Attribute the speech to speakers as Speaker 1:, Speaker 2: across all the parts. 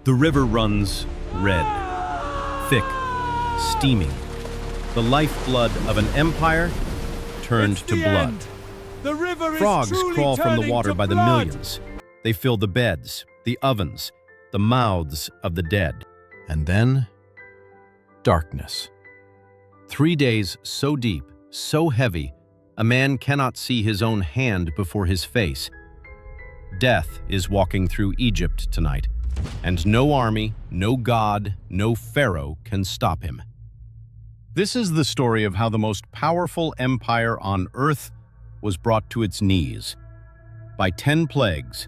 Speaker 1: The river runs red, thick, steaming. The lifeblood of an empire turned to blood.
Speaker 2: The river is
Speaker 1: Frogs
Speaker 2: truly
Speaker 1: crawl from the
Speaker 2: turning
Speaker 1: water
Speaker 2: to
Speaker 1: by the
Speaker 2: blood.
Speaker 1: millions. They fill the beds, the ovens, the mouths of the dead. And then, darkness. 3 days so deep, so heavy, a man cannot see his own hand before his face. Death is walking through Egypt tonight, and no army, no god, no Pharaoh can stop him. This is the story of how the most powerful empire on earth was brought to its knees by 10 plagues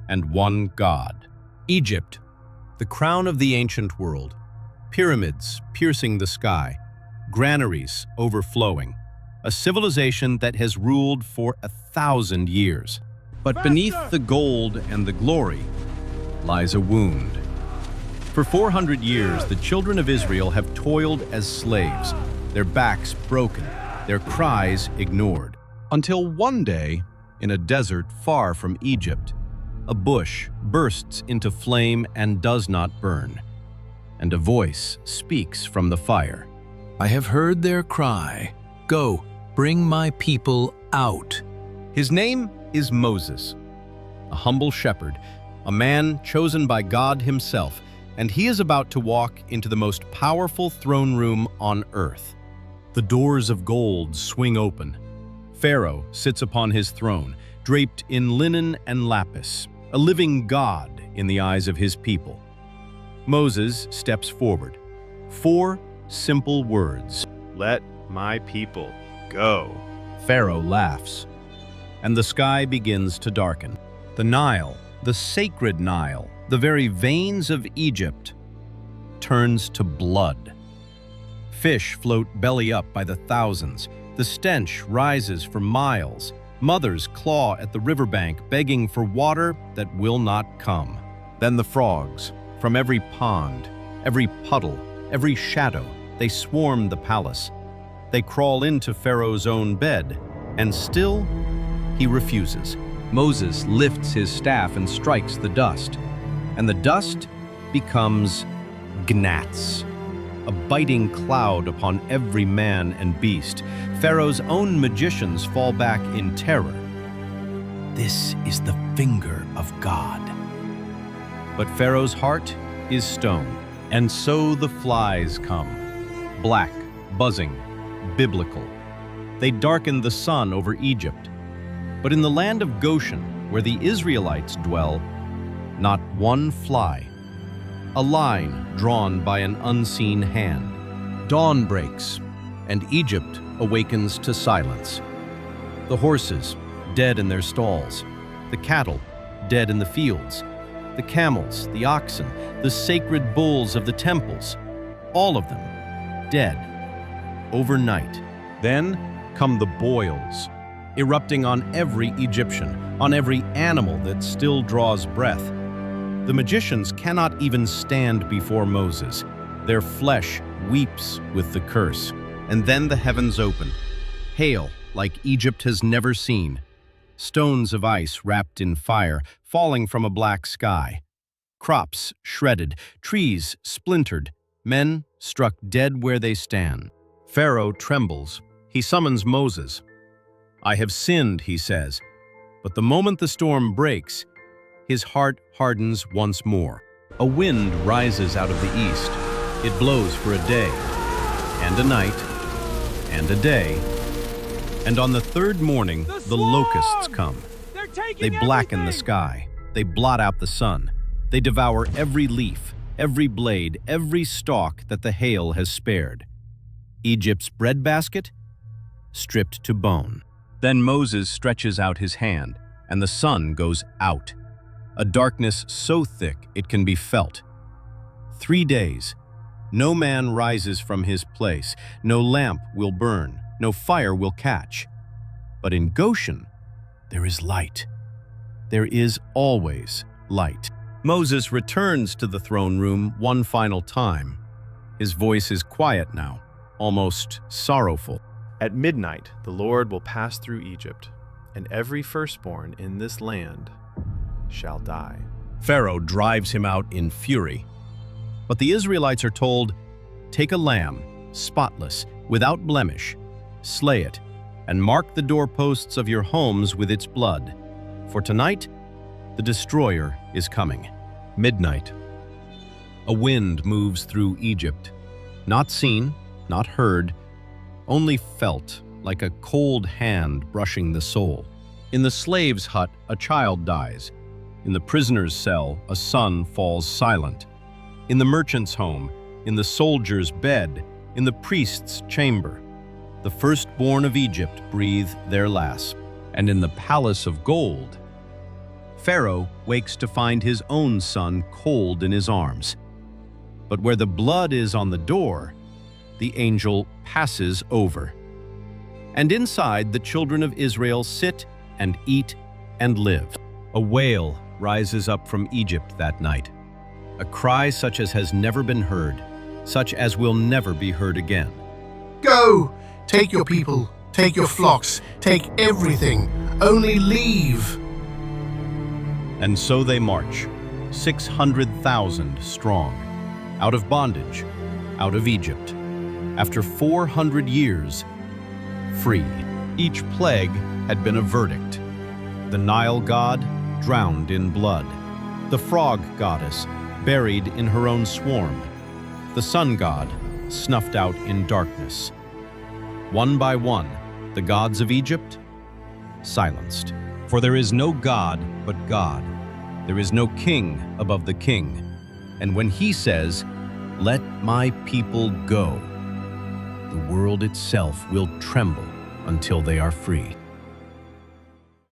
Speaker 1: and one god. Egypt, the crown of the ancient world, pyramids piercing the sky, granaries overflowing, a civilization that has ruled for 1,000 years. But beneath the gold and the glory lies a wound. For 400 years, the children of Israel have toiled as slaves, their backs broken, their cries ignored. Until one day, in a desert far from Egypt, a bush bursts into flame and does not burn, and a voice speaks from the fire.
Speaker 3: I have heard their cry. Go, bring my people out.
Speaker 1: His name is Moses, a humble shepherd, a man chosen by God himself, and he is about to walk into the most powerful throne room on earth. The doors of gold swing open. Pharaoh sits upon his throne, draped in linen and lapis, a living god in the eyes of his people. Moses steps forward. 4 simple words.
Speaker 4: Let my people go.
Speaker 1: Pharaoh laughs, and the sky begins to darken. The Nile, the sacred Nile, the very veins of Egypt, turns to blood. Fish float belly up by the thousands. The stench rises for miles. Mothers claw at the riverbank, begging for water that will not come. Then the frogs, from every pond, every puddle, every shadow, they swarm the palace. They crawl into Pharaoh's own bed, and still he refuses. Moses lifts his staff and strikes the dust, and the dust becomes gnats, a biting cloud upon every man and beast. Pharaoh's own magicians fall back in terror. This is the finger of God. But Pharaoh's heart is stone, and so the flies come, black, buzzing, biblical. They darken the sun over Egypt. But in the land of Goshen, where the Israelites dwell, not one fly. A line drawn by an unseen hand. Dawn breaks, and Egypt awakens to silence. The horses, dead in their stalls. The cattle, dead in the fields. The camels, the oxen, the sacred bulls of the temples. All of them dead. Overnight. Then come the boils, erupting on every Egyptian, on every animal that still draws breath. The magicians cannot even stand before Moses. Their flesh weeps with the curse. And then the heavens open. Hail like Egypt has never seen. Stones of ice wrapped in fire, falling from a black sky. Crops shredded, trees splintered, men struck dead where they stand. Pharaoh trembles. He summons Moses. I have sinned, he says. But the moment the storm breaks, his heart hardens once more. A wind rises out of the east. It blows for a day, and a night, and a day. And on the 3rd morning, the locusts come. They blacken the sky. They blot out the sun. They devour every leaf, every blade, every stalk that the hail has spared. Egypt's breadbasket, stripped to bone. Then Moses stretches out his hand, and the sun goes out. A darkness so thick it can be felt. 3 days. No man rises from his place. No lamp will burn. No fire will catch. But in Goshen, there is light. There is always light. Moses returns to the throne room one final time. His voice is quiet now, almost sorrowful.
Speaker 4: At midnight, the Lord will pass through Egypt, and every firstborn in this land shall die.
Speaker 1: Pharaoh drives him out in fury. But the Israelites are told, "Take a lamb, spotless, without blemish, slay it, and mark the doorposts of your homes with its blood. For tonight, the destroyer is coming." Midnight. A wind moves through Egypt. Not seen, not heard, only felt, like a cold hand brushing the soul. In the slave's hut, a child dies. In the prisoner's cell, a son falls silent. In the merchant's home, in the soldier's bed, in the priest's chamber, the firstborn of Egypt breathe their last. And in the palace of gold, Pharaoh wakes to find his own son cold in his arms. But where the blood is on the door, the angel passes over. And inside, the children of Israel sit and eat and live. A wail rises up from Egypt that night, a cry such as has never been heard, such as will never be heard again.
Speaker 2: Go! Take your people, take your flocks, take everything, only leave.
Speaker 1: And so they march, 600,000 strong, out of bondage, out of Egypt. After 400 years, free. Each plague had been a verdict. The Nile god drowned in blood. The frog goddess buried in her own swarm. The sun god snuffed out in darkness. One by one, the gods of Egypt silenced. For there is no god but God. There is no king above the king. And when he says, "Let my people go," the world itself will tremble until they are free.